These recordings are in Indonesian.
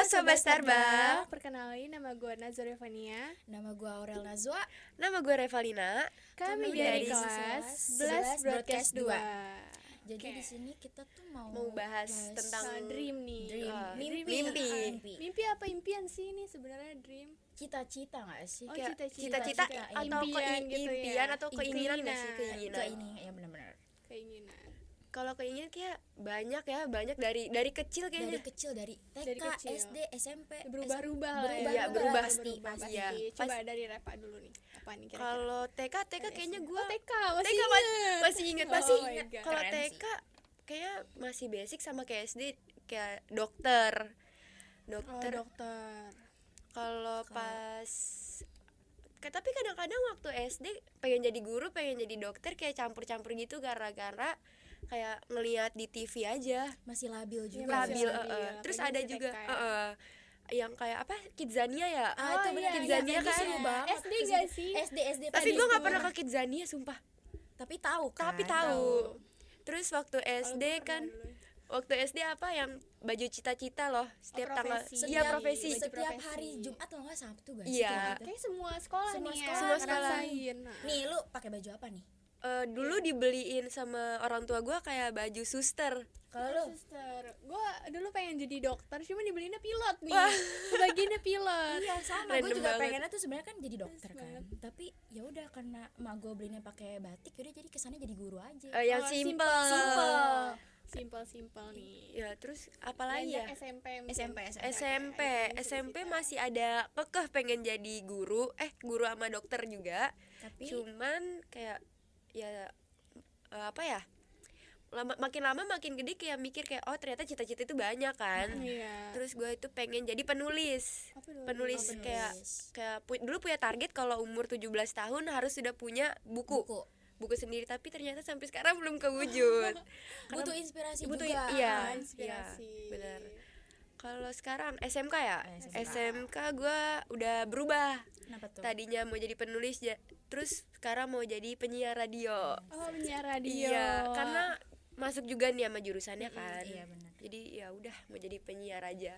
Sobat Starbucks. Perkenalin, nama gue Nazwa Revania. Nama gue Aurel Nazwa. Nama gue Revalina. Kami dari kelas 11 Broadcast 2. Jadi di sini kita tuh mau bahas tentang dream nih. Mimpi. Apa impian sih ini sebenarnya dream? cita-cita nggak sih? Oh, Kayak cita-cita atau impian gitu ya. impian atau keinginan nggak sih? Ke ini ya benar-benar. Keinginan. Kalau keinginan kayak banyak dari kecil kayaknya. Dari TK, Dari kecil. SD, SMP Berubah-ubah lah ya. Iya, berubah pasti. Iya. Coba dari Reva dulu nih. Apa nih kira-kira? Kalau TK kayaknya gue TK masih inget. Oh my God. Kalau Keren TK kayaknya masih basic sama kayak SD kayak dokter. Oh, dokter. Kalau pas tapi kadang-kadang waktu SD pengen jadi guru, pengen jadi dokter, kayak campur-campur gitu gara-gara kayak ngelihat di TV aja. masih labil juga. Labil, terus Apalagi ada masih juga TK ya. yang kayak apa, Kidzania ya. Itu benar, Kidzania kan. seru banget. SD gak sih? SD Tapi gue nggak pernah ke Kidzania sumpah. Tapi tahu kan. Tapi tahu. Terus waktu SD gue kan, pernah dulu. waktu SD apa yang baju cita-cita loh setiap tanggal. profesi. Iya, profesi. Baju Setiap profesi. hari Jumat atau enggak Sabtu guys. Iya. Kayak semua sekolah Semua nih sekolah, ya. semua sekolah. ngerasain. Nah. Nih lu pakai baju apa nih? Dulu dibeliin sama orang tua gue kayak baju suster. Kalau lu Suster, gue dulu pengen jadi dokter, cuma dibeliinnya pilot nih. Kebagiannya pilot. iya sama, gue Random juga banget. pengennya tuh sebenarnya kan jadi dokter Terus kan. banget. Tapi ya udah karena emak gue belinya pakai batik, yaudah jadi kesannya jadi guru aja. Yang Oh, simple. Simple nih. Ya, terus apalagi ya? Banyak SMP mungkin. SMP masih ada kekeh pengen jadi guru sama dokter juga. Tapi Cuman kayak ya apa ya, makin lama makin gede kayak mikir kayak oh ternyata cita-cita itu banyak kan. Iya. Terus gue itu pengen jadi penulis. Apa dulu? Penulis Oh, kayak penulis. dulu punya target kalau umur 17 tahun harus sudah punya buku sendiri, tapi ternyata sampai sekarang belum kewujud. butuh inspirasi butuh juga. iya, inspirasi. iya, benar. Kalau sekarang SMK ya, SMK. SMK gue udah berubah. Kenapa tuh? Tadinya mau jadi penulis, terus sekarang mau jadi penyiar radio. Oh, penyiar radio. Iya, karena masuk juga nih sama jurusannya kan. Iya benar. Jadi ya udah mau jadi penyiar aja.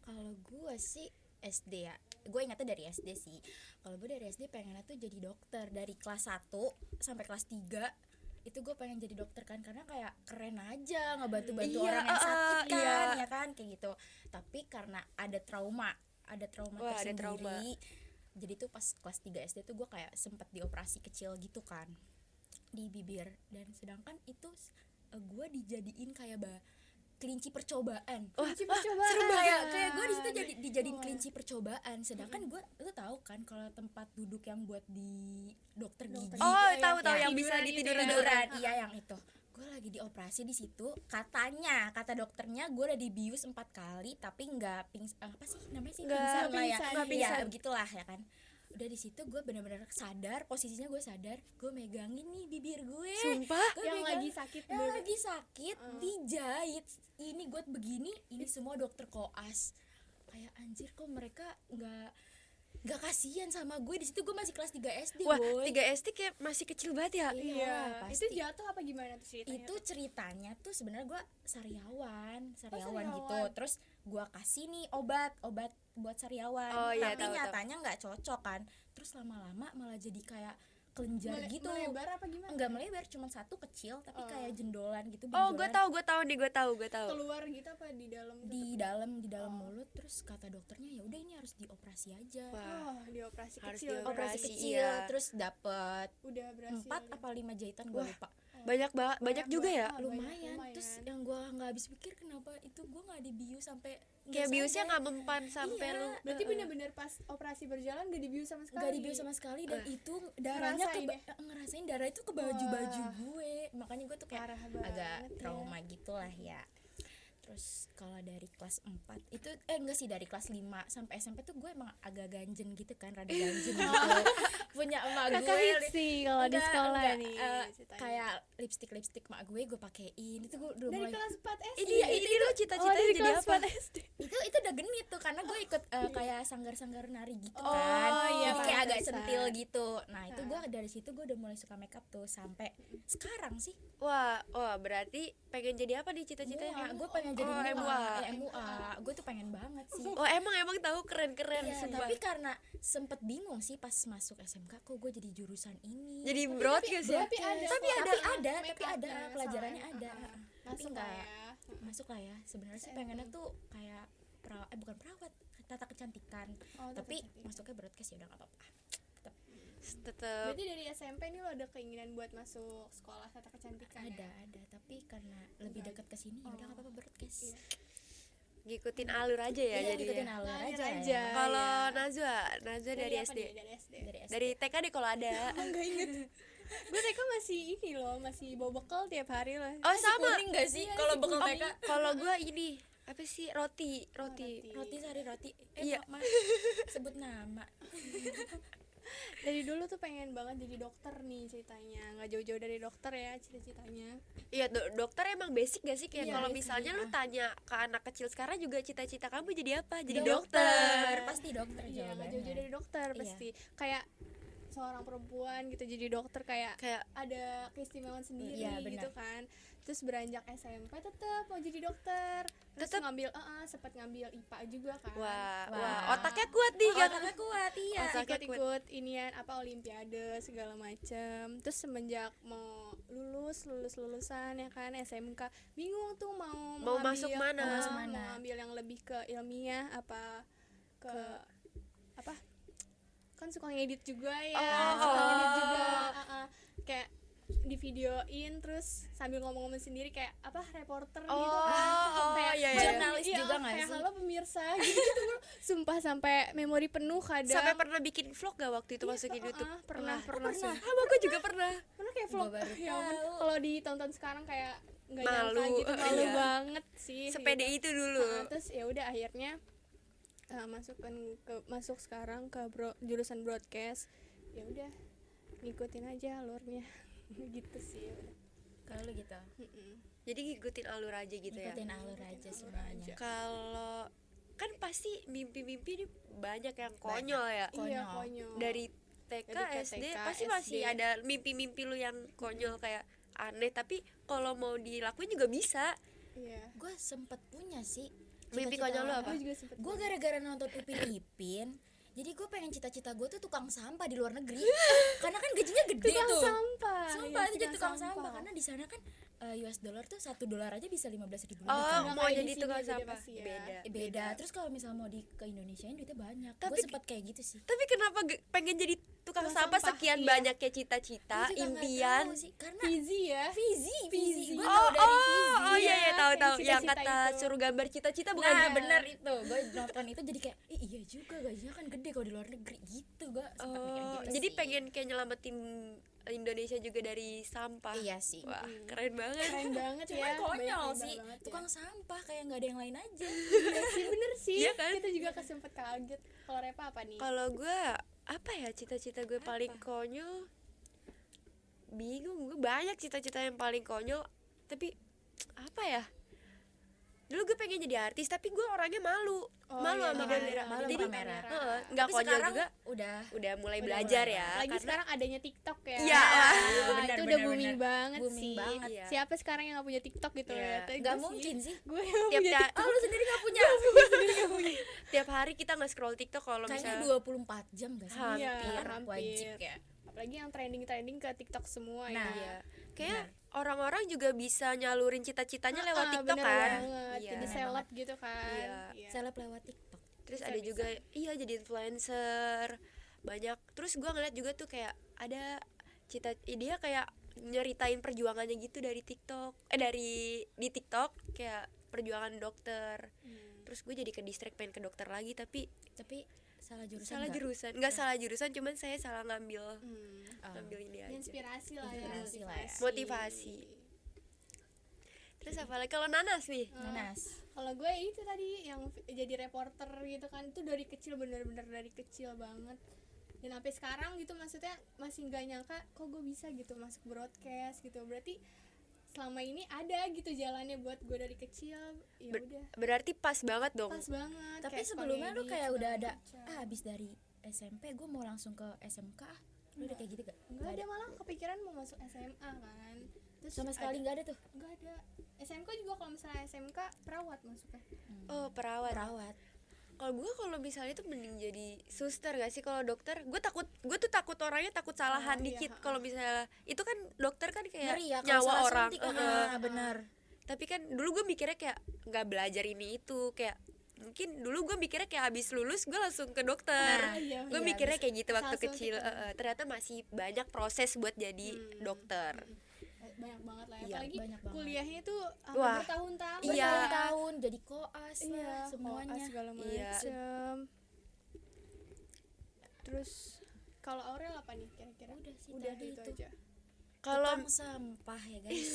Kalau gue sih SD ya, gue ingatnya dari SD sih. Kalau gue dari SD pengennya tuh jadi dokter. Dari kelas 1 sampai kelas 3 itu gue pengen jadi dokter kan, karena kayak keren aja ngebantu-bantu Iya, orang yang sakit kan, iya. ya kan kayak gitu. Tapi karena ada trauma Wah, ada tersendiri. trauma. Jadi tuh pas kelas 3 SD tuh gue kayak sempet dioperasi kecil gitu kan di bibir, dan sedangkan itu gue dijadiin kayak kelinci percobaan. Kunci percobaan. seru banget. Kayak gue di situ dijadiin kelinci percobaan, sedangkan gue lu tahu kan kalau tempat duduk yang buat di dokter gigi. Oh, Iya, tahu yang yang bisa tiduran itu ditiduran. tiduran, iya yang itu. Gue lagi dioperasi di situ, kata dokternya gue udah dibius 4 kali tapi nggak apa sih namanya sih, Nggak pingsan lah ya. pingsan, nggak Iya, pingsan. begitulah ya kan. Udah di situ gue benar-benar sadar, posisinya gue sadar, gue megangin nih bibir gue. Sumpah? Gue Yang megang- lagi sakit yang bener. lagi sakit dijahit. Ini gue begini, ini semua dokter koas. Kayak anjir, kok mereka nggak kasihan sama gue. Di situ gue masih kelas 3 SD. Wah, boy. 3 SD kayak masih kecil banget ya. Iya. pasti. Itu jatuh apa gimana tuh ceritanya? Itu ceritanya tuh sebenarnya gue sariawan sariawan. gitu. Terus gue kasih nih obat buat sariawan. Oh, iya, tapi tahu. nyatanya nggak cocok kan. Terus lama-lama malah jadi kayak kelenjar gitu. Melebar apa gimana? Enggak melebar, cuma satu kecil tapi kayak jendolan gitu. Oh, gue benjolan. tahu nih. Keluar gitu apa di dalam? Di dalam mulut. Terus kata dokternya ya udah ini harus dioperasi aja. Wah, Oh, dioperasi Harus kecil. dioperasi. Operasi kecil, iya. terus dapet Udah berhasil. 4 apa 5 jahitan gue lupa. banyak juga ya. Lumayan. Terus yang gue nggak habis pikir kenapa itu gue nggak dibius sampai Kayak nggak biusnya sadar. nggak mempan sampai Iya. lu. Berarti bener-bener pas operasi berjalan gak dibius sama sekali. nggak dibius sama sekali, dan itu darahnya Ngerasain ya? ngerasain darah itu ke baju-baju gue. Makanya gue tuh kayak Parah banget agak ya. trauma gitulah ya. Terus kalau dari kelas 4 itu enggak sih, dari kelas 5 sampai SMP tuh gue emang agak ganjen gitu kan, rada ganjen gitu. Punya emak Kakak gue hits sih kalau di sekolah nih. ceritanya. kayak lipstick emak gue pakein. Itu gue udah dari mulai kelas 4 SD. Ini lu cita-citanya dari jadi kelas apa? 4 SD. itu udah genit tuh karena gue ikut kayak sanggar-sanggar nari gitu Oh, kan. iya, Jadi kayak agak pantesan. centil gitu. Nah, itu gue dari situ gue udah mulai suka makeup tuh sampai sekarang sih. Wah, berarti pengen jadi apa nih cita-citanya? Gue pengen jadi Oh, MUA. MUA. Gue tuh pengen banget sih. Oh emang tahu keren Iya, sumpah. tapi karena sempet bingung sih pas masuk SMK, kok gue jadi jurusan ini. Jadi broadcast ya. Tapi ada tapi kok. ada Make-upnya, pelajarannya soalnya. ada. Tapi Masuk enggak lah ya. masuk lah ya. Sebenarnya sih pengennya tuh kayak bukan perawat, tata kecantikan. Oh, Tapi tapi masuknya broadcast ya udah enggak apa-apa. Tetap berarti dari SMP nih lo ada keinginan buat masuk sekolah tata kecantikan ya? Ada, tapi karena lebih dekat ke sini ya udah enggak apa-apa broadcast. Iya. ngikutin alur aja ya Iya, jadi ngikutin ya. alur Ngalir aja. aja. Ya. Kalau Najwa dari apa SD. nih? Dari SD. Dari SD. Dari TK deh kalau ada. Enggak inget. Gue TK masih ini loh, masih bawa bekal tiap hari lah. Oh sama. Kuning enggak sih kalau bekal TK? Kalau gua ini apa sih roti. Roti sari roti. Iya. Mak, sebut nama. Dari dulu tuh pengen banget jadi dokter nih ceritanya. Nggak jauh-jauh dari dokter ya cita-citanya. Iya dokter emang basic gak sih kayak Iya, kalau basic. misalnya lu tanya ke anak kecil sekarang juga cita-cita kamu jadi apa? Jadi Dokter. dokter. Pasti dokter Iya, nggak jawabannya. jauh-jauh dari dokter Iya. pasti. Kayak seorang perempuan gitu jadi dokter kayak Kayak ada keistimewaan sendiri Iya, benar. gitu kan. Terus beranjak SMP tetap mau jadi dokter. Terus Tetep. ngambil sempat ngambil IPA juga kan. wah, otaknya kuat nih kan. Otaknya kuat, iya. Otaknya Ikut inian apa olimpiade segala macam. Terus semenjak mau lulusan ya kan SMK bingung tuh mau masuk mana? Mau masuk mau mana? ngambil yang lebih ke ilmiah apa ke apa kan suka ngedit juga ya suka ngedit juga kayak di videoin terus sambil ngomong-ngomong sendiri kayak apa reporter gitu kayak iya, iya. Jurnalis juga nggak kayak sih? halo pemirsa gitu bro. Sumpah sampai memori penuh kadang Sampai pernah bikin vlog gak waktu itu masukin YouTube? pernah Sama gue juga pernah. pernah kayak vlog. Gua baru Ya ampun, tahu. kalau ditonton sekarang kayak nggak Malu, nyangka gitu malu iya. banget sih Sepede gitu. itu dulu. Terus ya udah akhirnya masuk sekarang ke jurusan broadcast. Ya udah ngikutin aja alurnya gitu sih. Kalau lu gitu. Jadi ngikutin alur aja gitu ya. Ikutin alur aja semuanya. Kalau kan pasti mimpi-mimpi ini banyak yang konyol ya. Iya Konyol. konyol. Dari TK, Dari SD TK, pasti SD. masih ada mimpi-mimpi lu yang konyol kayak aneh, tapi kalau mau dilakuin juga bisa. Iya. Gue sempet punya sih Mimpi cita-cita konyol lu apa? Gue juga sempet. Gue gara-gara nonton Upin Ipin, jadi gue pengen cita-cita gue tuh tukang sampah di luar negeri. Karena kan gajinya gede tukang tuh. sampah. Sumpah Iya, itu jadi tukang sampah. Karena di sana kan US dollar tuh $1 aja bisa 15.000 Oh, Nggak mau kayak di jadi sini, tukang beda sampah pasti ya. beda. Beda. Terus kalau misal mau ke Indonesiain duitnya banyak. Gue Tapi- sempet kayak gitu sih. Tapi kenapa pengen jadi tukang Tukang sampah sampah, sekian iya. banyaknya cita-cita, Gua juga nggak impian? tahu sih. Karena Fizi ya. Fizi. Gue Oh, tau dari Fizi. oh iya iya tahu Yang tahu yang cita-cita kata itu. suruh gambar cita-cita bukan? Nah bener itu, gue nonton itu jadi kayak iya juga gajinya kan gede kalau di luar negeri gitu. Gue sempat mikir Oh, gitu jadi sih. pengen kayak nyelamatin Indonesia juga dari sampah. Iya sih. Wah, keren banget. Keren banget Cuman ya. konyol Banyak sih, banget ya. tukang sampah kayak nggak ada yang lain aja. Iya sih bener sih. Iya kan? Kita juga kesempet kaget. Kalau Repa apa nih? Kalau gue apa ya cita-cita gue paling konyol? Bingung, gue banyak cita-cita yang paling konyol, tapi apa ya? Dulu gue pengen jadi artis, tapi gue orangnya malu, Oh, malu iya, sama iya, kamera. iya, malu Jadi sama kamera. nggak Tapi konyol sekarang juga. udah Mulai Udah belajar mulai. ya. Lagi karena sekarang adanya TikTok ya. Iya, Wah, benar, itu udah benar, booming benar. banget Booming sih. banget. Iya. Siapa sekarang yang gak punya TikTok gitu Iya. ya? Tapi nggak gue mungkin sih. Gue yang tiap punya tiap, Oh lu sendiri nggak punya? tiap hari kita nggak scroll TikTok kalau Kayaknya misalnya 24 jam gak sih? Hampir, Wajib ya. Apalagi yang trending ke TikTok semua Nah, ya. iya. Kayak orang-orang juga bisa nyalurin cita-citanya lewat Ah, TikTok bener kan. banget. Iya. Jadi seleb gitu kan. Iya. Iya. Seleb lewat TikTok. Terus Bisa, ada bisa. juga iya jadi influencer banyak. Terus gua ngeliat juga tuh kayak ada dia kayak nyeritain perjuangannya gitu dari TikTok di TikTok kayak perjuangan dokter. Terus gue jadi ke distract pengen ke dokter lagi tapi Tapi salah jurusan salah nggak? jurusan nggak salah jurusan cuman saya salah ngambil Oh. ngambil ini aja Inspirasi lah ya. Inspirasi lah ya. Motivasi. Terus apa lagi kalau Nanas nih Nanas. Kalau gue itu tadi yang jadi reporter gitu kan itu dari kecil bener-bener dari kecil banget dan sampai sekarang gitu maksudnya masih nggak nyangka kok gue bisa gitu masuk broadcast gitu berarti selama ini ada gitu jalannya buat gue dari kecil ya udah berarti pas banget dong. pas banget. Tapi kayak sebelumnya lu komedi, kayak udah segala ada macam. habis dari SMP gue mau langsung ke SMK. Lu udah kayak gitu gak? Enggak ada malah kepikiran mau masuk SMA kan Terus sama sekali nggak ada tuh. nggak ada. SMK juga kalau misalnya SMK perawat masuknya. Oh, perawat. Perawat. Kalau gue kalau misalnya tuh mending jadi suster gak sih? Kalau dokter gue tuh takut orangnya takut salahan Oh, iya, dikit. ha-ha. Kalau misalnya itu kan dokter kan kayak Ngeri ya kalau nyawa salah orang. suntik kan. Heeh. Benar. Tapi kan dulu gue mikirnya kayak nggak belajar ini itu, kayak mungkin dulu gue mikirnya kayak habis lulus gue langsung ke dokter. Nah, iya, Gue iya, mikirnya kayak gitu waktu langsung kecil. kita- Ternyata masih banyak proses buat jadi dokter. Banyak banget lah ya. Iya, Apalagi banyak banget. kuliahnya tuh sampai Wah, bertahun-tahun. iya. Bertahun-tahun jadi koas Iya, lah semuanya. koas segala Iya. macem. Terus kalau Aurel apa nih kira-kira? Udah sih Udah tadi gitu itu. aja. Kalau Tukang sampah ya guys.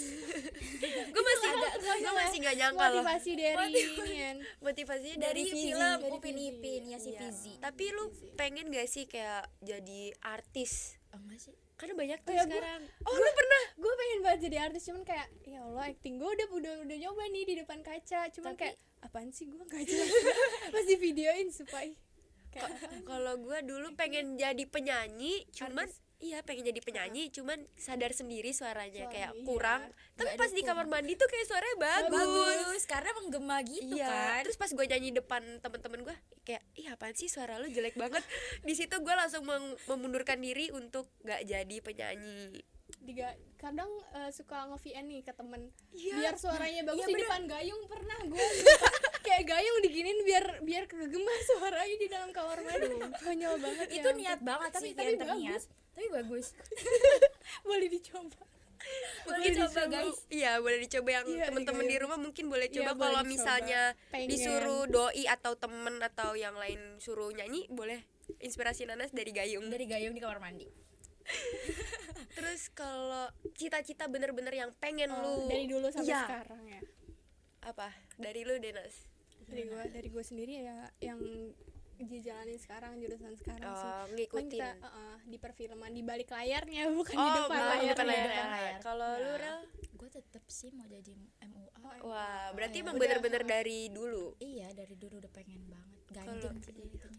gue masih nggak nyangka loh Motivasi dari inian. motivasinya Dari dari Fizi. film Dari Upin Fizi. Ipin ya si Iya. Fizi. Tapi lu pengen gak sih kayak jadi artis? Oh, enggak sih. Karena banyak tuh Oh, ya, sekarang. Oh, lu pernah? Gue pengen banget jadi artis, cuman kayak ya Allah, acting gue udah nyoba nih di depan kaca, cuman Tapi- kayak apaan sih, gue nggak jelas. Pas di videoin supaya kayak Kalau gue dulu pengen jadi penyanyi, cuman Artis. iya pengen jadi penyanyi, cuman sadar sendiri suaranya kayak Suaranya, kurang. iya. Tapi Nggak pas di dukung. kamar mandi tuh kayak suaranya bagus. Bagus karena menggema gitu Iya. kan. Terus pas gue nyanyi depan temen-temen gue, kayak ih apaan sih suara lu jelek banget. Di situ gue langsung memundurkan diri untuk gak jadi penyanyi. kadang suka nge-VN nih ke temen Iya. biar suaranya bagus Iya, di bener. depan Gayung. Pernah gue kayak Gayung diginin biar kegema suaranya di dalam kamar mandi. Konyol banget Itu ya. niat banget Tapi- sih, tapi yang terniat. bagus. Tapi bagus. Boleh dicoba. Boleh coba guys. Iya, boleh dicoba yang Iya, temen-temen di dicoba. rumah mungkin boleh Iya, coba. boleh Kalau dicoba. misalnya Pengen. disuruh doi atau temen atau yang lain suruh nyanyi, boleh inspirasi Nanas dari Gayung. Dari Gayung di kamar mandi. Terus kalau cita-cita bener-bener yang pengen lu Dari dulu sampai Iya. sekarang ya. apa? Dari lu Denas. Dari gue sendiri ya yang dijalanin sekarang, jurusan sekarang sih. Oh, Kan ngikutin. kita di perfilman di balik layarnya, bukan di Oh, depan bukan layar. depan layar. depan layar. Kalau lu Nah. Rel? Gue tetep sih mau jadi MUA. Wah, berarti iya. emang Udah. bener-bener dari dulu. Iya, dari dulu udah pengen banget. Ganjeng sih itunya.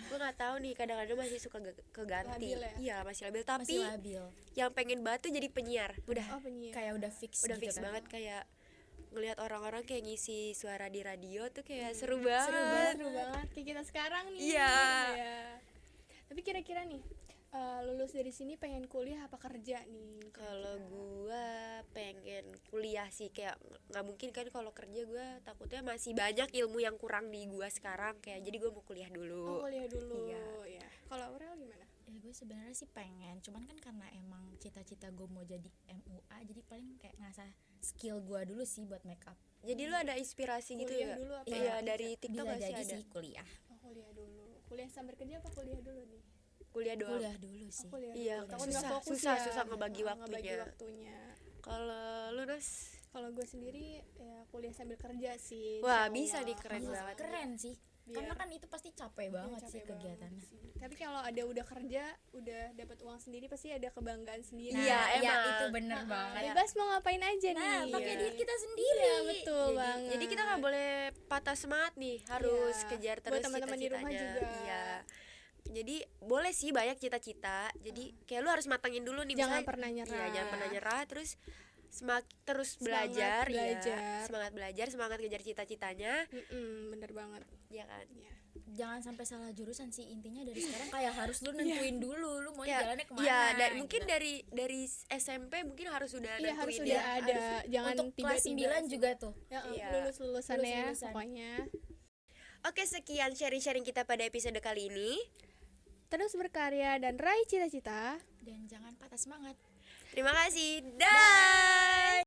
Gue nggak tahu nih, kadang-kadang masih suka keganti. Labil ya? Iya, masih labil. Tapi Masih labil. yang pengen banget tuh jadi penyiar. Udah Oh, penyiar. Kayak udah fix udah gitu fix kan. banget, kayak ngelihat orang-orang kayak ngisi suara di radio tuh kayak seru banget. Seru banget kayak kita sekarang nih. Iya. Iya. Tapi kira-kira nih lulus dari sini pengen kuliah apa kerja nih? Kalau gua pengen kuliah sih, kayak nggak mungkin kan kalau kerja gua takutnya masih banyak ilmu yang kurang di gua sekarang, kayak jadi gua mau kuliah Oh, dulu. kuliah dulu. Iya. Ya. Kalau Aurel gimana? Ya gue sebenarnya sih pengen, cuman kan karena emang cita-cita gue mau jadi MUA, jadi paling kayak ngasah skill gue dulu sih buat make up. Jadi lu ada inspirasi gitu Kuliah ya? dulu apa Iya, kerja? dari TikTok Bisa masih jadi ada. sih kuliah. Oh, kuliah dulu. Kuliah sambil kerja apa kuliah dulu nih? Kuliah doang. Kuliah dulu sih. Kuliah Iya, dulu. Takut susah, nggak fokus susah ya. ngebagi Ngebagi waktunya. waktunya. Kalau lu Nas? Kalau gue sendiri ya kuliah sambil kerja sih. Wah, insya bisa Allah. nih, keren Iya, banget. keren sih. Biar- Karena kan itu pasti capek banget Capek sih banget kegiatannya. sih. Tapi kalau ada udah kerja, udah dapat uang sendiri, pasti ada kebanggaan sendiri. Iya, Nah, ya emang. itu bener banget. Bebas mau ngapain aja Nah, nih. pakai Iya. duit kita sendiri. Iya, betul Jadi- banget. Jadi kita nggak boleh patah semangat nih, harus Iya. kejar Buat terus teman-teman di rumah cita-citanya. juga. Iya. Jadi boleh sih banyak cita-cita. Jadi kayak lu harus matangin dulu nih. Jangan misalnya- pernah nyerah. Iya, jangan pernah nyerah. Terus terus Semangat belajar, belajar. Ya. Semangat belajar, semangat kejar cita-citanya, Bener banget. ya kan? Ya. Jangan sampai salah jurusan sih, intinya dari sekarang kayak harus lu nentuin dulu lu mau Ya, jalannya kemana. iya, gitu. mungkin dari SMP mungkin harus sudah Iya, harus nentuin sudah ya. ada. Jangan untuk kelas tiba-tiba 9 juga tuh. Ya, Iya. lulus-lulusan ya Lulus-lulusan. pokoknya. Oke, sekian sharing-sharing kita pada episode kali ini. Terus berkarya dan raih cita-cita. Dan jangan patah semangat. Terima kasih. Dah.